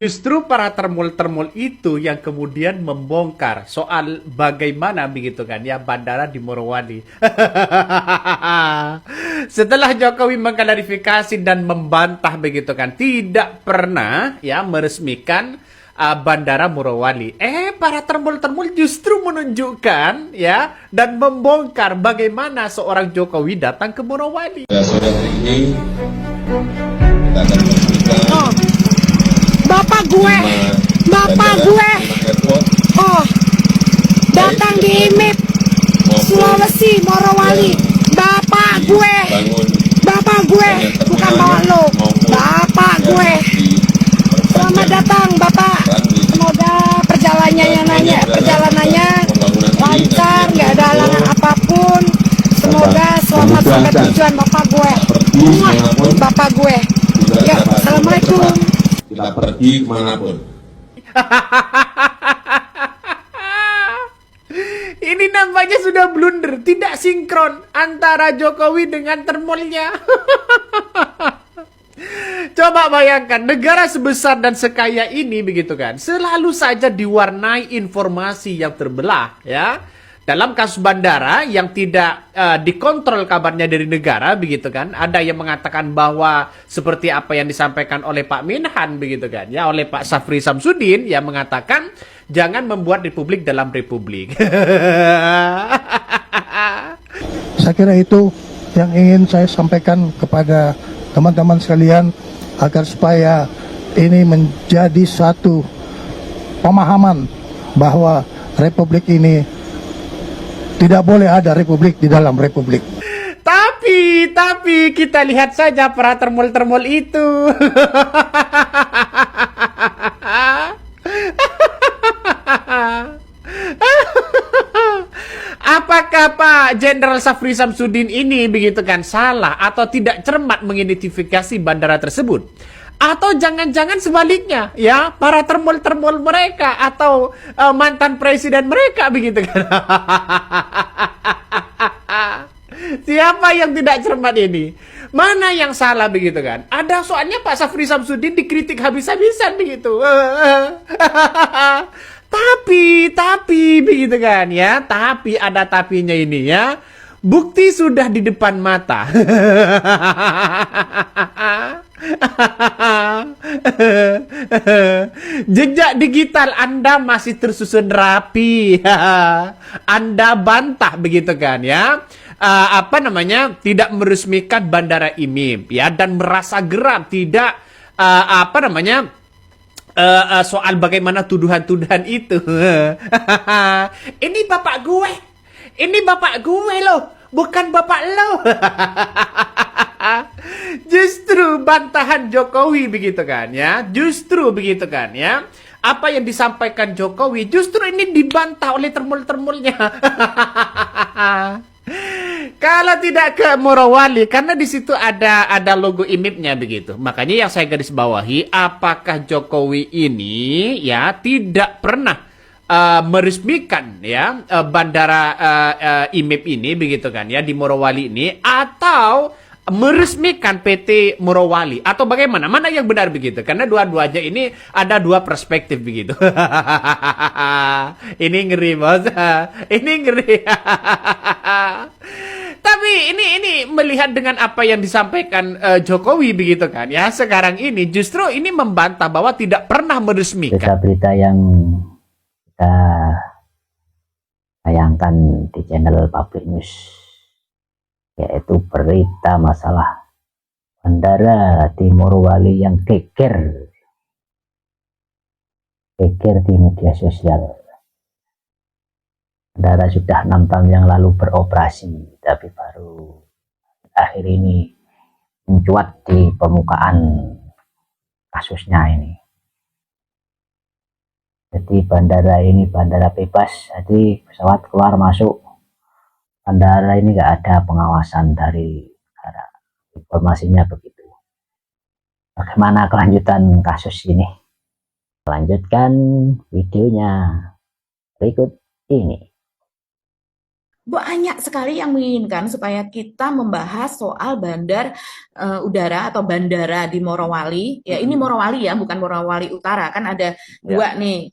Justru para termul-termul itu yang kemudian membongkar soal bagaimana begitu kan ya bandara di Morowali. Setelah Jokowi mengklarifikasi dan membantah begitu kan tidak pernah ya meresmikan bandara Morowali. Para termul-termul justru menunjukkan ya dan membongkar bagaimana seorang Jokowi datang ke Morowali. Sore hari ini kita akan meresmikan Bapak gue, airport datang di IMIP Sulawesi Morowali. Bapak gue, bukan bawa lo, bapak gue. Selamat datang Bapak. Semoga perjalanannya lancar, nggak ada halangan apapun. Semoga selamat sampai tujuan Bapak gue. Bapak gue. Ya, assalamualaikum. kita pergi kemanapun. Ini nampaknya sudah blunder, tidak sinkron antara Jokowi dengan termolnya. Coba bayangkan, negara sebesar dan sekaya ini begitu kan, selalu saja diwarnai informasi yang terbelah ya. Dalam kasus bandara yang tidak dikontrol kabarnya dari negara begitu kan, ada yang mengatakan bahwa seperti apa yang disampaikan oleh Pak Minhan begitu kan, ya oleh Pak Safri Samsudin yang mengatakan jangan membuat republik dalam republik. Saya kira itu yang ingin saya sampaikan kepada teman-teman sekalian agar supaya ini menjadi satu pemahaman bahwa republik ini tidak boleh ada republik di dalam republik. Tapi kita lihat saja para termul-termul itu. Apakah Pak Jenderal Safri Samsudin ini begitu kan salah atau tidak cermat mengidentifikasi bandara tersebut? Atau jangan-jangan sebaliknya ya, para termul-termul mereka atau mantan presiden mereka begitu kan. Siapa yang tidak cermat ini? Mana yang salah begitu kan? Ada soalnya Pak Safri Samsudin dikritik habis-habisan begitu. Tapi begitu kan ya, tapi ada tapinya ini ya. Bukti sudah di depan mata. Jejak digital Anda masih tersusun rapi. Anda bantah begitu kan ya. Tidak meresmikan bandara IMIP ya, dan merasa geram tidak soal bagaimana tuduhan-tuduhan itu. Ini bapak gue loh, bukan bapak lo. Justru bantahan Jokowi begitu kan ya, justru begitu kan ya. Apa yang disampaikan Jokowi justru ini dibantah oleh termul-termulnya. Kalau tidak ke Morowali, karena di situ ada logo IMIP-nya begitu. Makanya yang saya garis bawahi, apakah Jokowi ini ya tidak pernah meresmikan ya bandara IMIP ini begitu kan ya di Morowali ini, atau meresmikan PT Morowali, atau bagaimana? Mana yang benar begitu? Karena dua-duanya ini ada dua perspektif begitu. Ini ngeri bos, ini ngeri. Tapi ini melihat dengan apa yang disampaikan Jokowi begitu kan ya, sekarang ini justru ini membantah bahwa tidak pernah meresmikan. Berita-berita yang kita tayangkan di channel Public News, yaitu berita masalah bandara di Morowali yang geger di media sosial. Bandara sudah 6 tahun yang lalu beroperasi, tapi baru akhir ini mencuat di permukaan kasusnya ini. Jadi bandara ini bandara bebas, jadi pesawat keluar masuk bandara ini nggak ada pengawasan dari negara. Informasinya begitu. Bagaimana kelanjutan kasus ini? Lanjutkan videonya berikut ini. banyak sekali yang menginginkan supaya kita membahas soal bandar udara atau bandara di Morowali. Ya, ini Morowali ya, bukan Morowali Utara. Kan ada dua nih,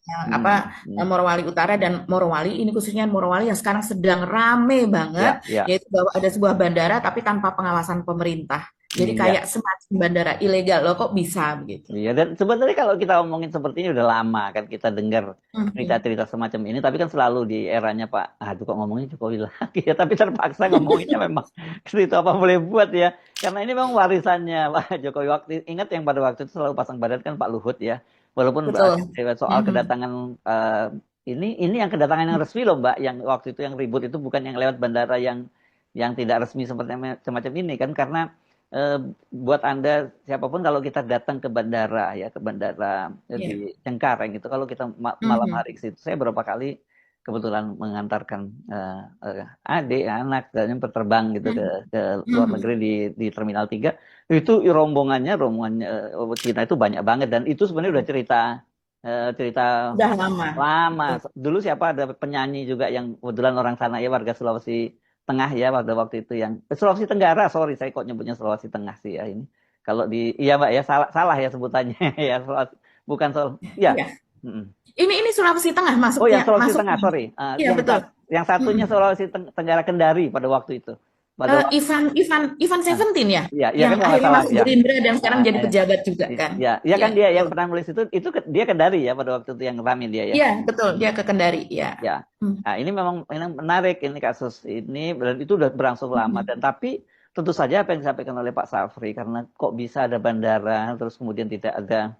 Morowali Utara dan Morowali. Ini khususnya Morowali yang sekarang sedang rame banget, yaitu bahwa ada sebuah bandara tapi tanpa pengawasan pemerintah. Jadi kayak semacam bandara ilegal loh, kok bisa begitu? Iya, dan sebenarnya kalau kita ngomongin seperti ini udah lama kan kita dengar cerita-cerita semacam ini, tapi kan selalu di eranya Pak, aduh kok ngomongnya Jokowi lagi ya, tapi terpaksa ngomonginnya memang itu apa boleh buat ya, karena ini memang warisannya Pak Jokowi. Ingat yang pada waktu itu selalu pasang badan kan Pak Luhut ya, walaupun soal kedatangan ini yang kedatangan yang resmi loh Mbak, yang waktu itu yang ribut itu bukan yang lewat bandara yang tidak resmi seperti semacam ini kan, karena buat Anda siapapun kalau kita datang ke bandara ya, di Cengkareng gitu, kalau kita malam hari ke situ, saya berapa kali kebetulan mengantarkan adik anak dan terbang gitu ke luar negeri di Terminal 3, itu rombongannya Cina itu banyak banget, dan itu sebenarnya udah cerita udah lama. Dulu siapa, ada penyanyi juga yang kebetulan orang sana ya, warga Sulawesi Tengah ya, pada waktu itu yang Sulawesi Tenggara, sorry saya kok nyebutnya Sulawesi Tengah sih ya ini. Kalau iya Mbak ya, salah ya sebutannya ya, bukan ya. Ini Sulawesi Tengah masuknya. Oh ya, Sulawesi Tengah, sorry. Iya betul. Yang satunya Sulawesi Tenggara Kendari pada waktu itu. Ivan Seventeen ya? Iya, yang kan akhirnya masuk Gerindra dan sekarang jadi pejabat juga kan? Iya kan dia yang pernah nulis itu dia Kendari ya pada waktu itu yang rame dia ya? Iya betul, dia ke Kendari ya. Nah ini memang menarik ini kasus ini, dan itu udah berlangsung lama, dan tapi tentu saja apa yang disampaikan oleh Pak Safri, karena kok bisa ada bandara terus kemudian tidak ada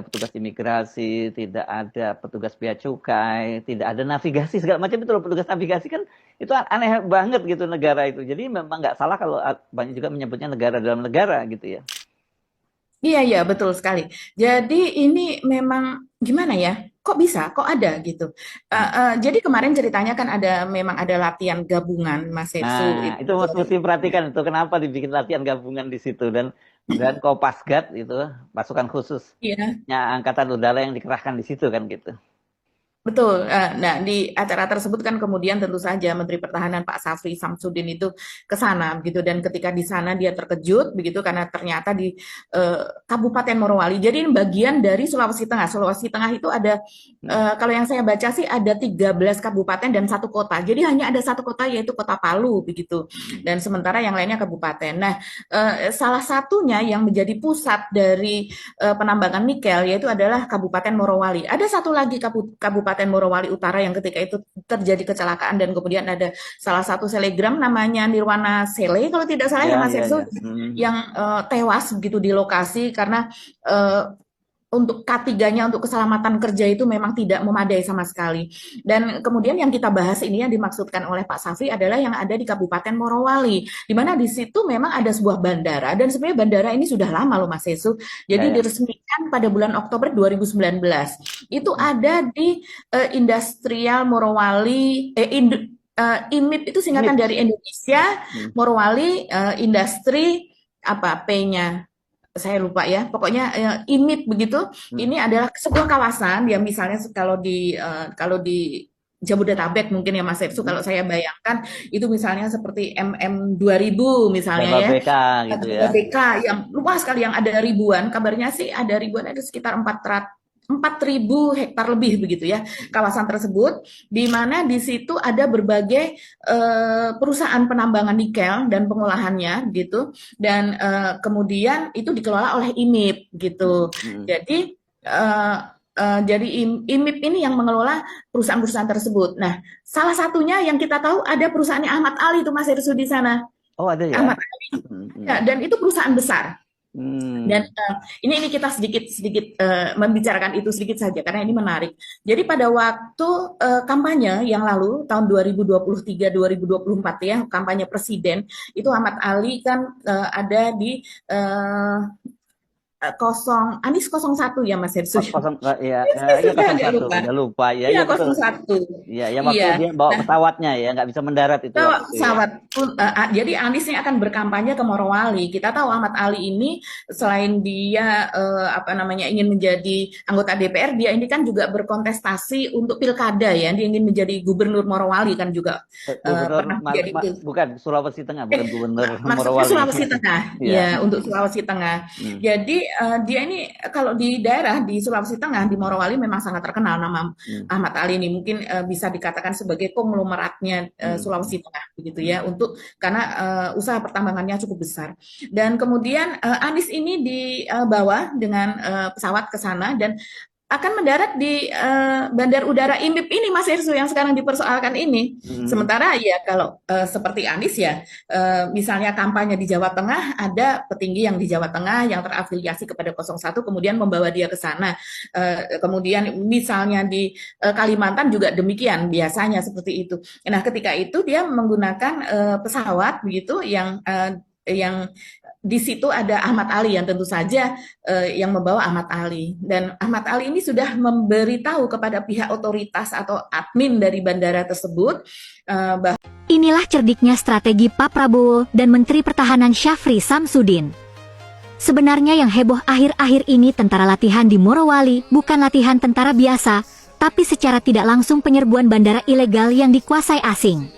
petugas imigrasi, tidak ada petugas bea cukai, tidak ada navigasi segala macam itu loh. Petugas navigasi kan itu aneh banget gitu negara itu. Jadi memang nggak salah kalau banyak juga menyebutnya negara dalam negara gitu ya. Iya betul sekali. Jadi ini memang gimana ya? Kok bisa? Kok ada gitu? Jadi kemarin ceritanya kan memang ada latihan gabungan Mas Setsu. Nah, itu mesti perhatikan itu kenapa dibikin latihan gabungan di situ, dan Kopasgat itu pasukan khususnya Angkatan Udara yang dikerahkan di situ kan gitu. Betul. Nah, di acara tersebut kan kemudian tentu saja Menteri Pertahanan Pak Safri Samsudin itu ke sana begitu, dan ketika di sana dia terkejut begitu karena ternyata di Kabupaten Morowali. Jadi ini bagian dari Sulawesi Tengah. Sulawesi Tengah itu ada kalau yang saya baca sih ada 13 kabupaten dan 1 kota. Jadi hanya ada 1 kota yaitu Kota Palu begitu. Dan sementara yang lainnya kabupaten. Nah, salah satunya yang menjadi pusat dari penambangan nikel yaitu adalah Kabupaten Morowali. Ada satu lagi Kabupaten Morowali Utara yang ketika itu terjadi kecelakaan, dan kemudian ada salah satu selegram namanya Nirwana Sele kalau tidak salah ya Mas Erso, yang tewas begitu di lokasi karena untuk K3-nya untuk keselamatan kerja itu memang tidak memadai sama sekali. Dan kemudian yang kita bahas ini yang dimaksudkan oleh Pak Safri adalah yang ada di Kabupaten Morowali, di mana di situ memang ada sebuah bandara, dan sebenarnya bandara ini sudah lama loh Mas Yesu. Jadi diresmikan pada bulan Oktober 2019. Itu ada di Industrial Morowali, IMIP itu singkatan dari Indonesia, Morowali, Industri, P-nya? Saya lupa ya, pokoknya IMIP begitu. Ini adalah sebuah kawasan yang misalnya kalau di Jabodetabek mungkin ya Mas Sepsu, kalau saya bayangkan itu misalnya seperti MM2000 misalnya ya. Gitu ya. BK yang luas sekali, yang ada ribuan, kabarnya sih ada ribuan, ada sekitar 4.000 hektar lebih begitu ya kawasan tersebut, di mana di situ ada berbagai perusahaan penambangan nikel dan pengolahannya gitu, dan kemudian itu dikelola oleh IMIP gitu. Jadi IMIP ini yang mengelola perusahaan-perusahaan tersebut. Nah, salah satunya yang kita tahu ada perusahaannya Ahmad Ali itu Mas Irsu di sana. Oh ada ya. Ahmad Ali. Ya, dan itu perusahaan besar. Dan ini kita sedikit membicarakan itu sedikit saja karena ini menarik. Jadi pada waktu kampanye yang lalu tahun 2023-2024 ya, kampanye presiden itu Ahmad Ali kan ada di Anies 01 ya Mas Hersu. Ya, Saya ya sudah agak 01, lupa. udah lupa ya, Iya, ya betul. 01. Ya, yang waktu Iya. dia bawa Nah, pesawatnya ya, nggak bisa mendarat itu bawa waktu itu ya. pesawat pun, jadi Anies yang akan berkampanye ke Morowali. Kita tahu Ahmad Ali ini selain dia ingin menjadi anggota DPR, dia ini kan juga berkontestasi untuk pilkada ya. Dia ingin menjadi gubernur Morowali kan juga pernah menjadi Bukan Sulawesi Tengah, bukan gubernur maksudnya Morowali. Sulawesi Tengah, Iya. ya untuk Sulawesi Tengah. Jadi dia ini kalau di daerah di Sulawesi Tengah di Morowali memang sangat terkenal nama Ahmad Ali ini, mungkin bisa dikatakan sebagai konglomeratnya Sulawesi Tengah begitu ya, karena usaha pertambangannya cukup besar. Dan kemudian Anies ini dibawa dengan pesawat ke sana dan akan mendarat di Bandar Udara IMIP ini Mas Hersu yang sekarang dipersoalkan ini. Sementara ya kalau seperti Anies ya, misalnya kampanye di Jawa Tengah, ada petinggi yang di Jawa Tengah yang terafiliasi kepada 01 kemudian membawa dia ke sana. Kemudian misalnya di Kalimantan juga demikian biasanya seperti itu. Nah, ketika itu dia menggunakan pesawat begitu yang di situ ada Ahmad Ali yang tentu saja yang membawa Ahmad Ali, dan Ahmad Ali ini sudah memberitahu kepada pihak otoritas atau admin dari bandara tersebut bahwa inilah cerdiknya strategi Pak Prabowo dan Menteri Pertahanan Syafri Samsudin. Sebenarnya yang heboh akhir-akhir ini tentara latihan di Morowali bukan latihan tentara biasa, tapi secara tidak langsung penyerbuan bandara ilegal yang dikuasai asing.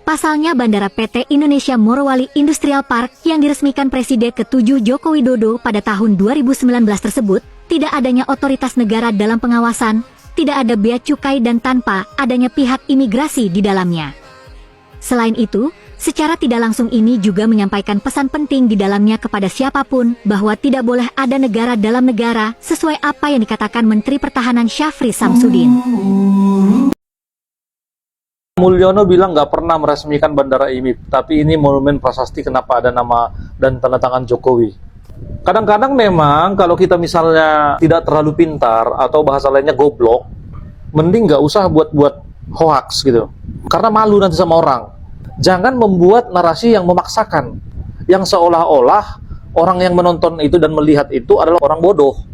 Pasalnya Bandara PT Indonesia Morowali Industrial Park yang diresmikan Presiden ke-7 Joko Widodo pada tahun 2019 tersebut, tidak adanya otoritas negara dalam pengawasan, tidak ada bea cukai dan tanpa adanya pihak imigrasi di dalamnya. Selain itu, secara tidak langsung ini juga menyampaikan pesan penting di dalamnya kepada siapapun bahwa tidak boleh ada negara dalam negara sesuai apa yang dikatakan Menteri Pertahanan Syafri Samsudin. Mulyono bilang nggak pernah meresmikan Bandara IMIP, tapi ini monumen prasasti kenapa ada nama dan tanda tangan Jokowi. Kadang-kadang memang kalau kita misalnya tidak terlalu pintar atau bahasa lainnya goblok, mending nggak usah buat hoax gitu, karena malu nanti sama orang. Jangan membuat narasi yang memaksakan, yang seolah-olah orang yang menonton itu dan melihat itu adalah orang bodoh,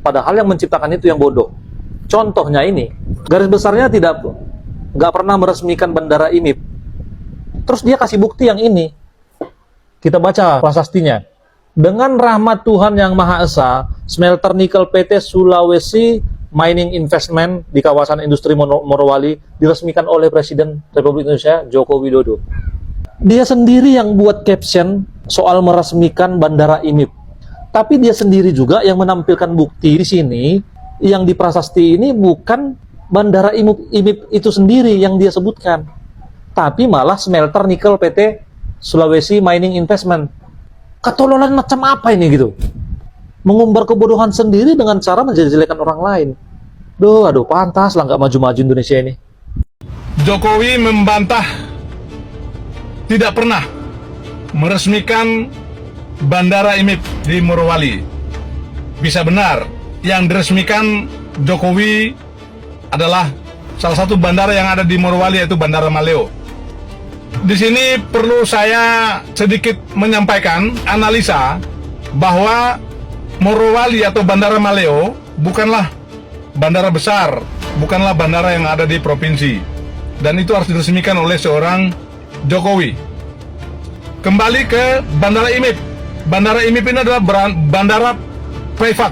padahal yang menciptakan itu yang bodoh. Contohnya ini, garis besarnya nggak pernah meresmikan Bandara IMIP. Terus dia kasih bukti yang ini. Kita baca prasastinya. Dengan rahmat Tuhan Yang Maha Esa, smelter nikel PT Sulawesi Mining Investment di kawasan industri Morowali diresmikan oleh Presiden Republik Indonesia Joko Widodo. Dia sendiri yang buat caption soal meresmikan Bandara IMIP. Tapi dia sendiri juga yang menampilkan bukti di sini, yang di prasasti ini bukan Bandara IMIP itu sendiri yang dia sebutkan, tapi malah smelter nikel PT Sulawesi Mining Investment. Ketololan macam apa ini gitu? Mengumbar kebodohan sendiri dengan cara menjelek-jelekan orang lain. Aduh, pantas lah nggak maju-maju Indonesia ini. Jokowi membantah tidak pernah meresmikan Bandara IMIP di Morowali. Bisa benar, yang diresmikan Jokowi adalah salah satu bandara yang ada di Morowali, yaitu Bandara Maleo. Di sini perlu saya sedikit menyampaikan analisa bahwa Morowali atau Bandara Maleo bukanlah bandara besar, bukanlah bandara yang ada di provinsi, dan itu harus diresmikan oleh seorang Jokowi. Kembali ke Bandara IMIP. Bandara IMIP ini adalah bandara privat,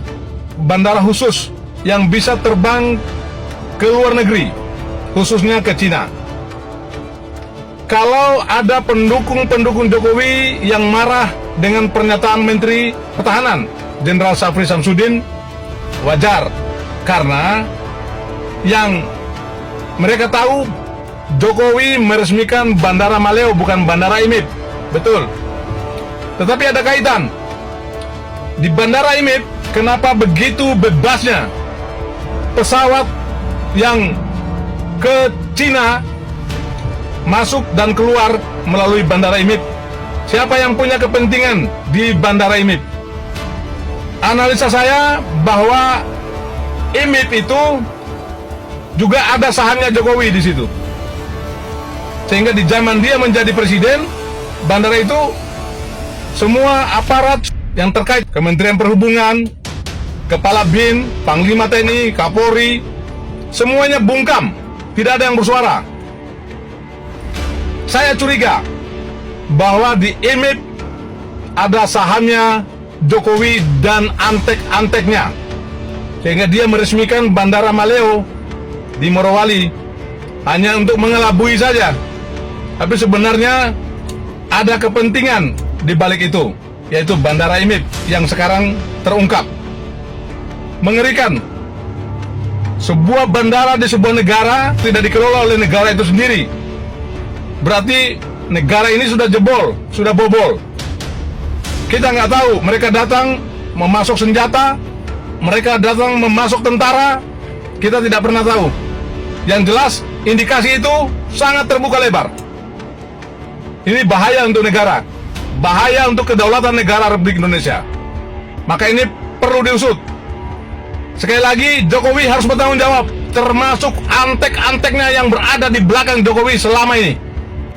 bandara khusus yang bisa terbang ke luar negeri, khususnya ke Cina. Kalau ada pendukung Jokowi yang marah dengan pernyataan Menteri Pertahanan Jenderal Syafri Samsudin, wajar, karena yang mereka tahu Jokowi meresmikan Bandara Maleo, bukan Bandara IMIP. Betul. Tetapi ada kaitan. Di Bandara IMIP, kenapa begitu bebasnya pesawat yang ke Cina masuk dan keluar melalui Bandara IMIP? Siapa yang punya kepentingan di Bandara IMIP? Analisa saya bahwa IMIP itu juga ada sahamnya Jokowi di situ. Sehingga di zaman dia menjadi presiden, bandara itu semua aparat yang terkait, Kementerian Perhubungan, Kepala BIN, Panglima TNI, Kapolri, semuanya bungkam, tidak ada yang bersuara. Saya curiga bahwa di IMIP ada sahamnya Jokowi dan antek-anteknya, sehingga dia meresmikan Bandara Maleo di Morowali hanya untuk mengelabui saja. Tapi sebenarnya ada kepentingan di balik itu, yaitu Bandara IMIP yang sekarang terungkap. Mengerikan. Sebuah bandara di sebuah negara tidak dikelola oleh negara itu sendiri. Berarti negara ini sudah jebol, sudah bobol. Kita nggak tahu, mereka datang memasok senjata, mereka datang memasok tentara, kita tidak pernah tahu. Yang jelas, indikasi itu sangat terbuka lebar. Ini bahaya untuk negara, bahaya untuk kedaulatan negara Republik Indonesia. Maka ini perlu diusut. Sekali lagi, Jokowi harus bertanggung jawab, termasuk antek-anteknya yang berada di belakang Jokowi selama ini,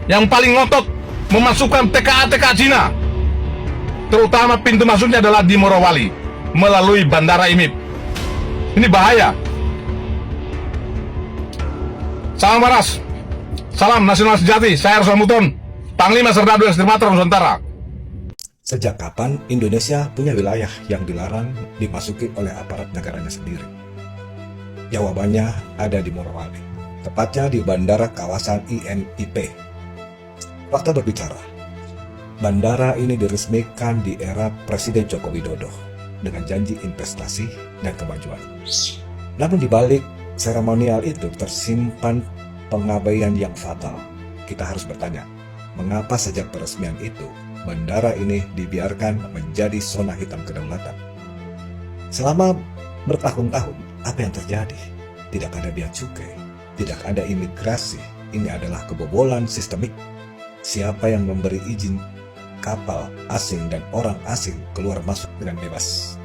yang paling ngotot memasukkan TKA-TKA Cina, terutama pintu masuknya adalah di Morowali, melalui Bandara IMIP. Ini bahaya. Salam waras, salam nasional sejati, saya Ruslan Muton, Panglima Serdadu Estimator Nusantara. Sejak kapan Indonesia punya wilayah yang dilarang dimasuki oleh aparat negaranya sendiri? Jawabannya ada di Morowali, tepatnya di bandara kawasan INIP. Fakta berbicara, bandara ini diresmikan di era Presiden Joko Widodo dengan janji investasi dan kemajuan. Namun di balik seremonial itu tersimpan pengabaian yang fatal. Kita harus bertanya, mengapa sejak peresmian itu bandara ini dibiarkan menjadi zona hitam kedaulatan? Selama bertahun-tahun, apa yang terjadi? Tidak ada bea cukai, tidak ada imigrasi. Ini adalah kebobolan sistemik. Siapa yang memberi izin kapal asing dan orang asing keluar masuk dengan bebas?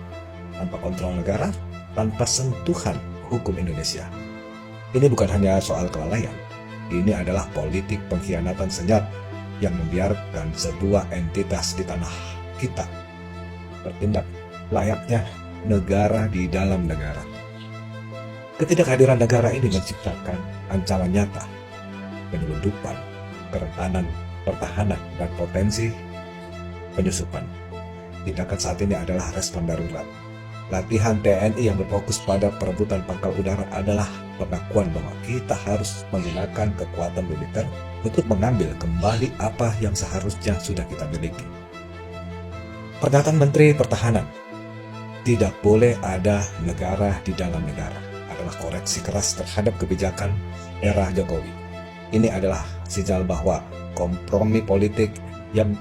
Tanpa kontrol negara, tanpa sentuhan hukum Indonesia. Ini bukan hanya soal kelalaian. Ini adalah politik pengkhianatan senyap yang membiarkan sebuah entitas di tanah kita bertindak layaknya negara di dalam negara. Ketidakhadiran negara ini menciptakan ancaman nyata, penyelundupan, kerentanan pertahanan, dan potensi penyusupan. Tindakan saat ini adalah respon darurat. Latihan TNI yang berfokus pada perebutan pangkal udara adalah pengakuan bahwa kita harus menggunakan kekuatan militer untuk mengambil kembali apa yang seharusnya sudah kita miliki. Pernyataan Menteri Pertahanan, tidak boleh ada negara di dalam negara, adalah koreksi keras terhadap kebijakan era Jokowi. Ini adalah sinyal bahwa kompromi politik yang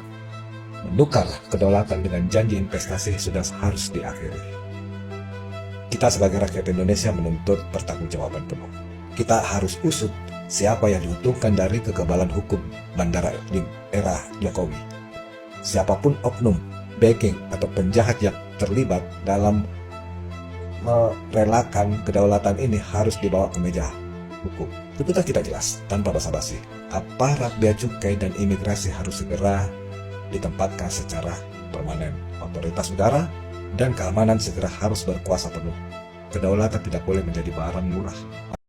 menukar kedaulatan dengan janji investasi sudah harus diakhiri. Kita sebagai rakyat Indonesia menuntut pertanggungjawaban penuh. Kita harus usut siapa yang diuntungkan dari kekebalan hukum bandara di era Jokowi. Siapapun oknum, backing, atau penjahat yang terlibat dalam merelakan kedaulatan ini harus dibawa ke meja hukum. Tuntutan kita jelas, tanpa basa-basi. Aparat bea cukai dan imigrasi harus segera ditempatkan secara permanen. Otoritas udara dan keamanan segera harus berkuasa penuh. Kedaulatan tidak boleh menjadi barang murah.